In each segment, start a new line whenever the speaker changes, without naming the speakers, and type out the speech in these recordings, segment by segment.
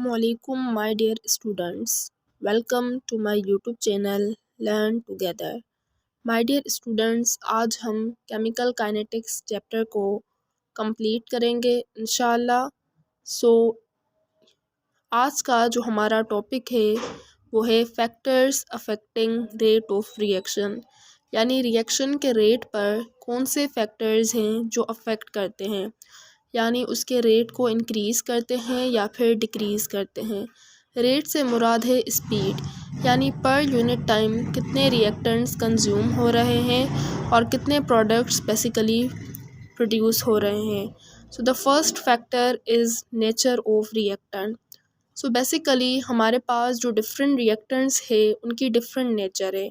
Assalamualaikum my dear students. Welcome to my YouTube channel Learn Together. My dear students, आज हम chemical kinetics chapter को complete करेंगे इंशाल्लाह। सो आज का जो हमारा टॉपिक है वो है factors affecting rate of reaction, यानी रिएक्शन के रेट पर कौन से फैक्टर्स हैं जो अफेक्ट करते हैं, यानी उसके रेट को इंक्रीज़ करते हैं या फिर डिक्रीज़ करते हैं। रेट से मुराद है स्पीड, यानी पर यूनिट टाइम कितने रिएक्टेंट्स कंज्यूम हो रहे हैं और कितने प्रोडक्ट्स बेसिकली प्रोड्यूस हो रहे हैं। So the first factor is nature of reactant. So basically हमारे पास जो डिफरेंट रिएक्टेंट्स है उनकी डिफरेंट नेचर है,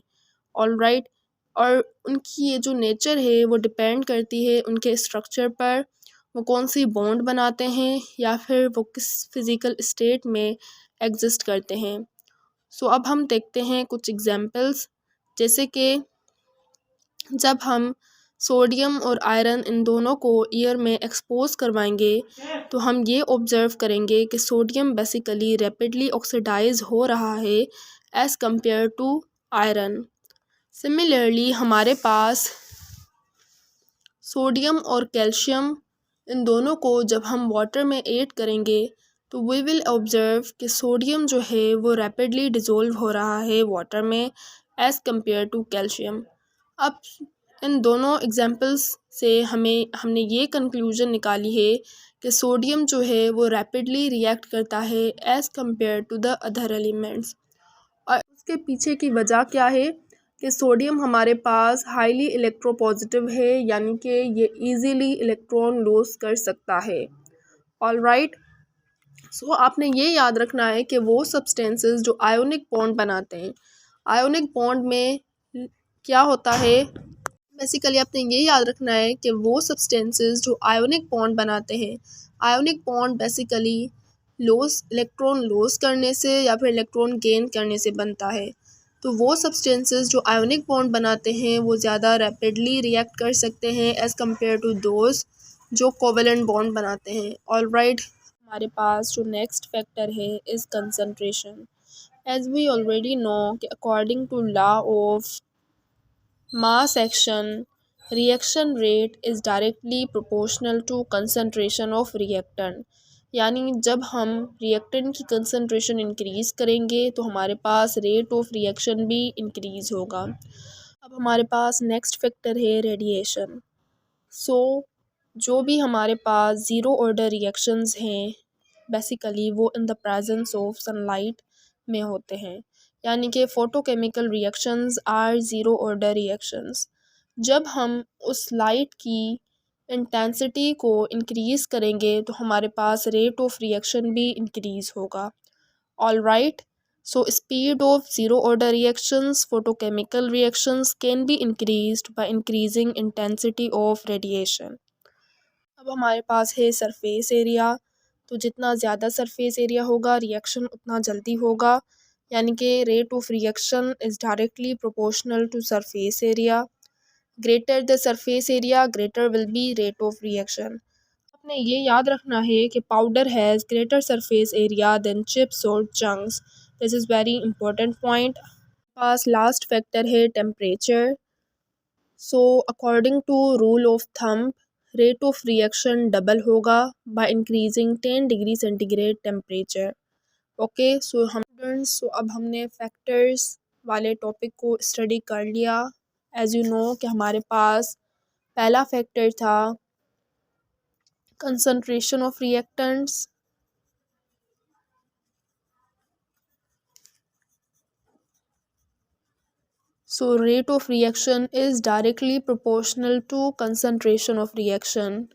ऑल राइट, और उनकी ये जो नेचर है वो डिपेंड करती है उनके स्ट्रक्चर पर, वो कौन सी बॉन्ड बनाते हैं या फिर वो किस फिज़िकल स्टेट में एग्जिस्ट करते हैं। सो अब हम देखते हैं कुछ एग्जांपल्स, जैसे कि जब हम सोडियम और आयरन इन दोनों को एयर में एक्सपोज करवाएंगे तो हम ये ऑब्ज़र्व करेंगे कि सोडियम बेसिकली रैपिडली ऑक्सीडाइज हो रहा है as compare to iron. Similarly हमारे पास सोडियम और कैल्शियम इन दोनों को जब हम वाटर में ऐड करेंगे तो वी विल ऑब्ज़र्व कि सोडियम जो है वो रैपिडली डिज़ोल्व हो रहा है वाटर में एज़ कंपेयर टू कैल्शियम। अब इन दोनों एग्जांपल्स से हमने ये कंक्लूजन निकाली है कि सोडियम जो है वो रैपिडली रिएक्ट करता है as compare to the other elements. और उसके पीछे की वजह क्या है कि सोडियम हमारे पास हाईली इलेक्ट्रोपॉजिटिव है, यानी कि ये इजीली इलेक्ट्रॉन लॉस कर सकता है। ऑल राइट, सो आपने ये याद रखना है कि वो सब्सटेंसेस जो आयोनिक बॉन्ड बनाते हैं, आयोनिक बॉन्ड में क्या होता है, बेसिकली आपने ये याद रखना है कि वो सब्सटेंसेस जो आयोनिक बॉन्ड बनाते हैं, ionic bond basically electron loss करने से या फिर इलेक्ट्रॉन गेन करने से बनता है। तो वो सब्सटेंसेस जो आयोनिक बॉन्ड बनाते हैं वो ज़्यादा रैपिडली रिएक्ट कर सकते हैं एज़ कम्पेयर टू दोज जो कोवेलेंट बॉन्ड बनाते हैं। ऑल राइट, हमारे पास जो नेक्स्ट फैक्टर है is concentration. As we already know कि according to law of mass action, reaction rate is directly proportional to concentration of reactant, यानी जब हम रिएक्टेंट की कंसंट्रेशन इंक्रीज़ करेंगे तो हमारे पास रेट ऑफ रिएक्शन भी इंक्रीज़ होगा। अब हमारे पास नेक्स्ट फैक्टर है रेडिएशन। सो जो भी हमारे पास ज़ीरो ऑर्डर रिएक्शंस हैं बेसिकली वो in the presence of sunlight में होते हैं, यानी कि photochemical reactions are zero order reactions. जब हम उस लाइट की इंटेंसिटी को इंक्रीज़ करेंगे तो हमारे पास रेट ऑफ रिएक्शन भी इंक्रीज़ होगा। All right, so speed of zero order reactions, photochemical reactions can be increased by increasing intensity of radiation. अब हमारे पास है सरफेस एरिया। तो जितना ज़्यादा सरफेस एरिया होगा रिएक्शन उतना जल्दी होगा, यानी कि rate of reaction is directly proportional to surface area. Greater the surface area greater will be rate of reaction. आपने ये याद रखना है कि powder has greater surface area than chips और chunks. This is very important point. पास last factor है temperature. So according to rule of thumb, rate of reaction double होगा by increasing 10 degree centigrade temperature. Okay, so अब हमने factors वाले topic को study कर लिया। एज़ यू नो कि हमारे पास पहला फैक्टर था concentration of reactants, so rate of reaction is directly proportional to concentration of reaction.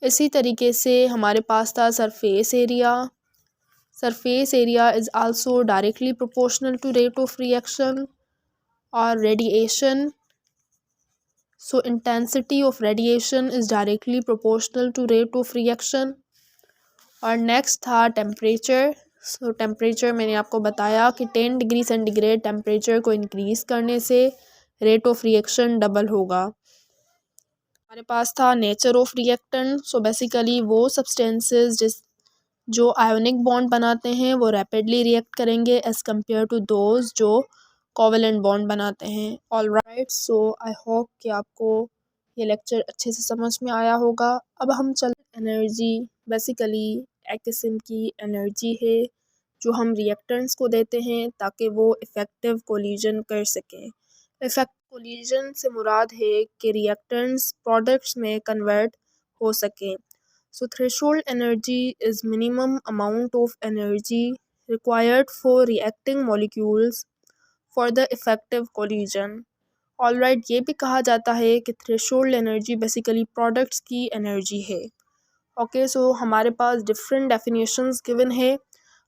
इसी तरीके से हमारे पास था surface area. Surface area is also directly proportional to rate of reaction. और radiation, so intensity of radiation is directly proportional to rate of reaction। और next था temperature. सो temperature मैंने आपको बताया कि 10 डिग्री सेंटीग्रेड टेम्परेचर को इंक्रीज़ करने से रेट ऑफ रिएक्शन डबल होगा। हमारे पास था nature of reactant. So basically वो सब्सटेंसेस जो आयोनिक बॉन्ड बनाते हैं वो रैपिडली रिएक्ट करेंगे एज़ कम्पेयर टू दोज जो कोवेलेंट बॉन्ड बनाते हैं। ऑलराइट, सो आई होप कि आपको ये लेक्चर अच्छे से समझ में आया होगा। अब हम एनर्जी बेसिकली एक किस्म की एनर्जी है जो हम रिएक्टेंट्स को देते हैं ताकि वो इफ़ेक्टिव कोलिजन कर सकें। इफ़ेक्ट कोलिजन से मुराद है कि रिएक्टेंट्स प्रोडक्ट्स में कन्वर्ट हो सकें। So threshold energy is minimum amount of energy required for reacting molecules for the effective collision. Alright, ये भी कहा जाता है कि threshold energy basically products की energy है। ओके, सो हमारे पास डिफरेंट डेफिनेशंस गिवन है।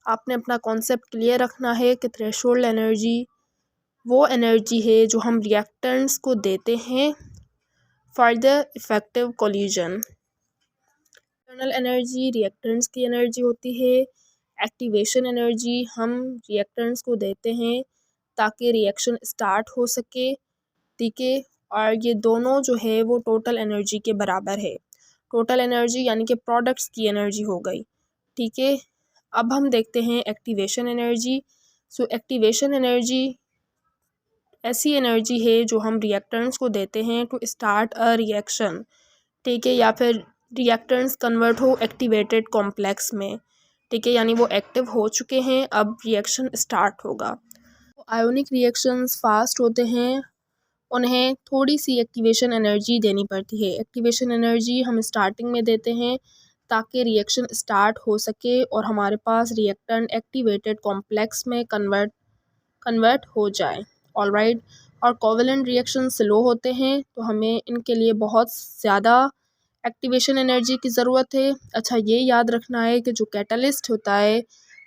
आपने अपना कॉन्सेप्ट क्लियर रखना है कि थ्रेशोल्ड एनर्जी वो एनर्जी है जो हम रिएक्टेंट्स को देते हैं for the effective collision. Internal energy reactants की एनर्जी होती है। एक्टिवेशन एनर्जी हम रिएक्टेंट्स को देते हैं ताकि रिएक्शन स्टार्ट हो सके, ठीक है। और ये दोनों जो है वो टोटल एनर्जी के बराबर है। टोटल एनर्जी यानी कि प्रोडक्ट्स की एनर्जी हो गई, ठीक है। अब हम देखते हैं एक्टिवेशन एनर्जी। सो एक्टिवेशन एनर्जी ऐसी एनर्जी है जो हम रिएक्टेंट्स को देते हैं टू स्टार्ट अ रिएक्शन, ठीक है, या फिर रिएक्टेंट्स कन्वर्ट हो एक्टिवेटेड कॉम्प्लेक्स में, ठीक है, यानी वो एक्टिव हो चुके हैं, अब रिएक्शन स्टार्ट होगा। आयोनिक रिएक्शंस फास्ट होते हैं, उन्हें थोड़ी सी एक्टिवेशन एनर्जी देनी पड़ती है। एक्टिवेशन एनर्जी हम स्टार्टिंग में देते हैं ताकि रिएक्शन स्टार्ट हो सके और हमारे पास रिएक्टेंट एक्टिवेटेड कॉम्प्लेक्स में कन्वर्ट हो जाए। ऑलराइट, और कोवेलेंट रिएक्शन स्लो होते हैं तो हमें इनके लिए बहुत ज़्यादा एक्टिवेशन एनर्जी की ज़रूरत है। अच्छा, ये याद रखना है कि जो कैटलिस्ट होता है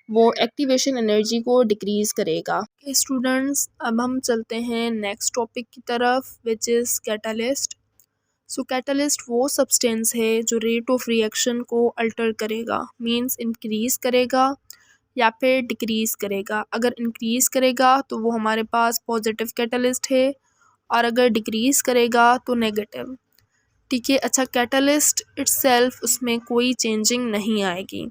वो एक्टिवेशन एनर्जी को डिक्रीज़ करेगा। स्टूडेंट्स, अब हम चलते हैं नेक्स्ट टॉपिक की तरफ which is catalyst. So catalyst वो सब्सटेंस है जो रेट ऑफ रिएक्शन को अल्टर करेगा, मींस इंक्रीज़ करेगा या फिर डिक्रीज़ करेगा। अगर इंक्रीज़ करेगा तो वो हमारे पास पॉजिटिव कैटलिस्ट है और अगर डिक्रीज़ करेगा तो नेगेटिव, ठीक है। अच्छा, कैटलिस्ट इट्सेल्फ उसमें कोई चेंजिंग नहीं आएगी।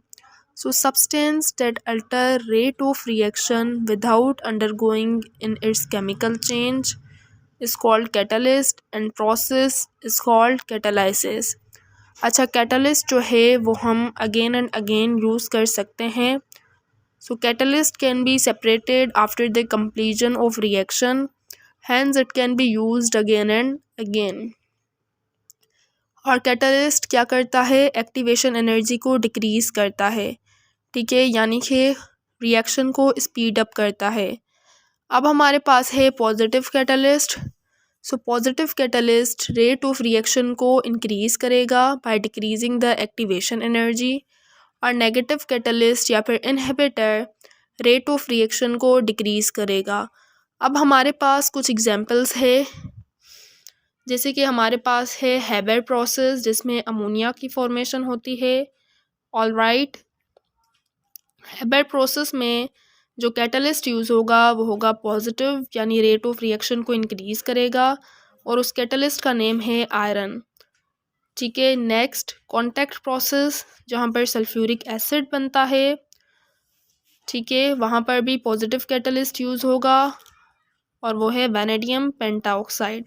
So substance that alter rate of reaction without undergoing in its chemical change is called catalyst and process is called catalysis. अच्छा, कैटलिस्ट जो है वो हम अगेन एंड अगेन यूज़ कर सकते हैं। So catalyst can be separated after the completion of reaction, hence it can be used again and again. और catalyst क्या करता है, एक्टिवेशन एनर्जी को डिक्रीज़ करता है, ठीक है, यानी कि रिएक्शन को स्पीड अप करता है। अब हमारे पास है positive catalyst. So positive catalyst rate of reaction को इंक्रीज़ करेगा by decreasing the activation energy, और नेगेटिव कैटलिस्ट या फिर इनहिबिटर रेट ऑफ रिएक्शन को डिक्रीज़ करेगा। अब हमारे पास कुछ एग्जांपल्स है, जैसे कि हमारे पास है हेबर प्रोसेस जिसमें अमोनिया की फॉर्मेशन होती है। ऑलराइट, हेबर प्रोसेस में जो कैटलिस्ट यूज़ होगा वो होगा पॉजिटिव, यानी रेट ऑफ रिएक्शन को इंक्रीज़ करेगा, और उस कैटलिस्ट का नेम है आयरन, ठीक है। नेक्स्ट, कॉन्टैक्ट प्रोसेस जहाँ पर सल्फ्यूरिक एसिड बनता है, ठीक है, वहाँ पर भी पॉजिटिव कैटलिस्ट यूज़ होगा और वो है वैनेडियम पेंटाऑक्साइड।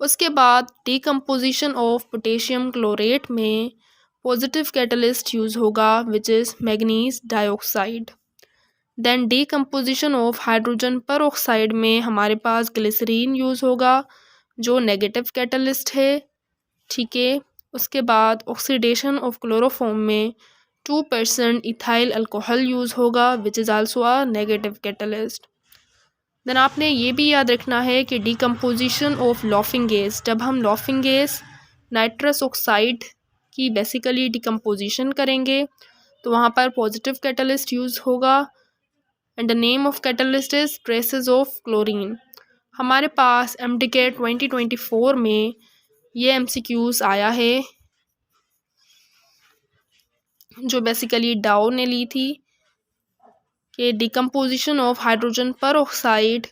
उसके बाद डिकम्पोजिशन ऑफ पोटेशियम क्लोरेट में पॉजिटिव कैटलिस्ट यूज़ होगा which is manganese dioxide. Then decomposition of hydrogen peroxide में हमारे पास ग्लिसरीन यूज़ होगा जो नेगेटिव कैटलिस्ट है, ठीक है। उसके बाद ऑक्सीडेशन ऑफ क्लोरोफॉर्म में 2% इथाइल अल्कोहल यूज़ होगा which is also a negative catalyst. Then आपने ये भी याद रखना है कि डिकम्पोजिशन ऑफ लॉफिंग गैस, जब हम लॉफिंग गैस नाइट्रस ऑक्साइड की बेसिकली डिकम्पोजिशन करेंगे तो वहाँ पर पॉजिटिव कैटलिस्ट यूज़ होगा and the name of catalyst is traces of chlorine. हमारे पास MTK 2024 में ये MCQs आया है जो बेसिकली डाउ ने ली थी कि डिकम्पोजिशन ऑफ हाइड्रोजन परऑक्साइड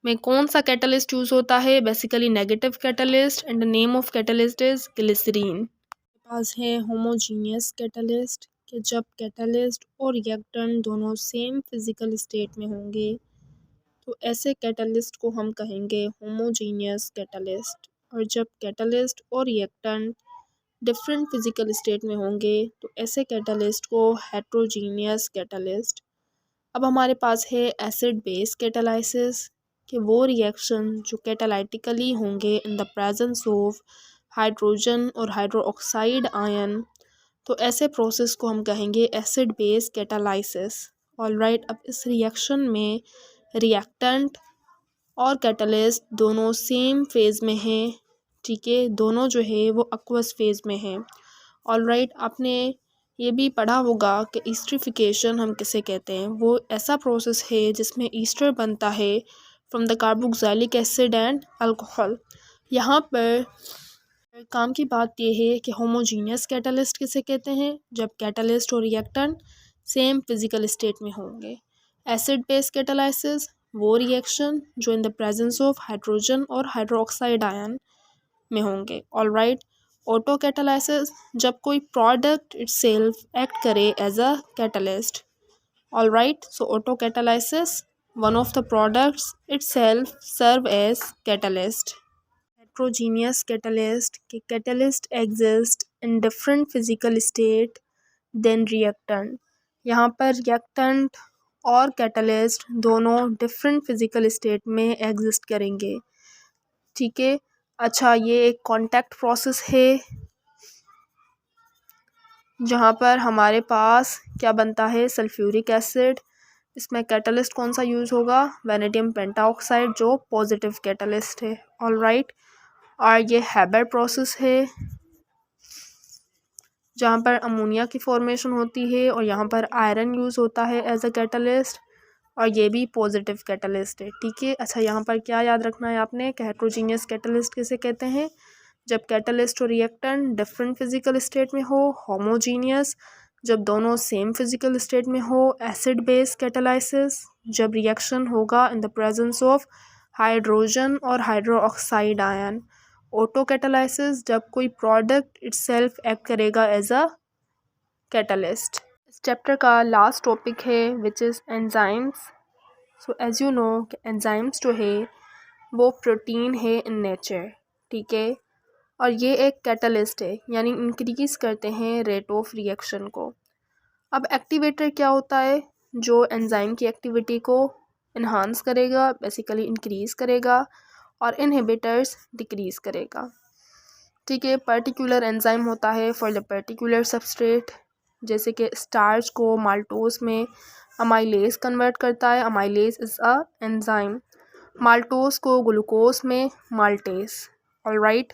में कौन सा कैटलिस्ट यूज़ होता है, basically negative catalyst, and the name of catalyst is glycerine. पास है होमोजीनियस कैटलिस्ट कि जब कैटलिस्ट और रिएक्टेंट दोनों सेम फिज़िकल स्टेट में होंगे तो ऐसे कैटलिस्ट को हम कहेंगे होमोजीनियस कैटलिस्ट। और जब कैटलिस्ट और रिएक्टेंट डिफरेंट फिज़िकल स्टेट में होंगे तो ऐसे कैटलिस्ट को हेट्रोजीनियस कैटलिस्ट। अब हमारे पास है एसिड बेस कैटालाइसिस कि वो रिएक्शन जो कैटालाइटिकली होंगे इन द प्रेजेंस ऑफ हाइड्रोजन और हाइड्रोक्साइड आयन, तो ऐसे प्रोसेस को हम कहेंगे एसिड बेस कैटालाइसिस। ऑलराइट, अब इस रिएक्शन में रिएक्टेंट और कैटलिस्ट दोनों सेम फेज़ में हैं, ठीक है, दोनों जो है वो एक्वस फेज़ में हैं। ऑलराइट, आपने ये भी पढ़ा होगा कि ईस्टरिफिकेशन हम किसे कहते हैं। वो ऐसा प्रोसेस है जिसमें ईस्टर बनता है from the carboxylic acid and alcohol. यहाँ पर काम की बात यह है कि होमोजीनियस कैटलिस्ट किसे कहते हैं, जब कैटलिस्ट और रिएक्टेंट सेम फिज़िकल स्टेट में होंगे। एसिड बेस कैटालाइसिस वो रिएक्शन जो in the presence of hydrogen और हाइड्रोक्साइड आयन में होंगे। ऑलराइट, ऑटो कैटालाइसिस जब कोई प्रोडक्ट इटसेल्फ एक्ट करे as a catalyst. Alright, so auto catalysis one of the products itself serve as catalyst. Heterogeneous catalyst के catalyst exist in different physical state than reactant. यहाँ पर reactant और catalyst दोनों different physical state में exist करेंगे, ठीक है। अच्छा, ये एक कॉन्टैक्ट प्रोसेस है जहाँ पर हमारे पास क्या बनता है, सल्फ्यूरिक एसिड। इसमें कैटलिस्ट कौन सा यूज़ होगा, वैनेडियम पेंटाऑक्साइड जो पॉजिटिव कैटलिस्ट है। ऑलराइट, और ये हैबर प्रोसेस है जहाँ पर अमोनिया की फॉर्मेशन होती है और यहाँ पर आयरन यूज़ होता है एज अ कैटलिस्ट, और ये भी पॉजिटिव कैटलिस्ट है, ठीक है। अच्छा, यहाँ पर क्या याद रखना है आपने कि हेट्रोजीनियस कैटलिस्ट किसे कहते हैं, जब कैटलिस्ट और रिएक्टेंट डिफरेंट फिजिकल स्टेट में हो। होमोजीनियस जब दोनों सेम फिजिकल स्टेट में हो। एसिड बेस कैटालाइसिस जब रिएक्शन होगा in the presence of hydrogen और हाइड्रोक्साइड आयन। ऑटो कैटालाइसिस जब कोई प्रोडक्ट इटसेल्फ एक्ट करेगा एज अ कैटलिस्ट। इस चैप्टर का लास्ट टॉपिक है which is enzymes. So as you know enzymes जो है वो प्रोटीन है इन नेचर, ठीक है, और ये एक कैटलिस्ट है, यानी इंक्रीज़ करते हैं रेट ऑफ रिएक्शन को। अब एक्टिवेटर क्या होता है, जो एंजाइम की एक्टिविटी को इन्हांस करेगा, बेसिकली इंक्रीज़ करेगा, और इनहिबिटर्स डिक्रीज़ करेगा, ठीक है। पर्टिकुलर एंजाइम होता है फॉर द पर्टिकुलर सबस्ट्रेट, जैसे कि स्टार्च को माल्टोज में अमाइलेज कन्वर्ट करता है, amylase is a enzyme. Maltose को ग्लूकोज में maltase. Alright,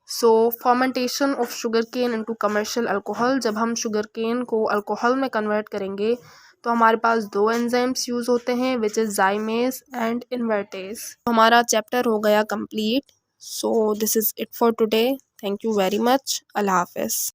so fermentation of sugar cane into commercial alcohol, जब हम शुगर केन को अल्कोहल में कन्वर्ट करेंगे तो हमारे पास दो एंजाइम्स यूज़ होते हैं which is zymase and invertase. हमारा चैप्टर हो गया complete. So this is it for today. Thank you very much. अल्लाह हाफ़िज़।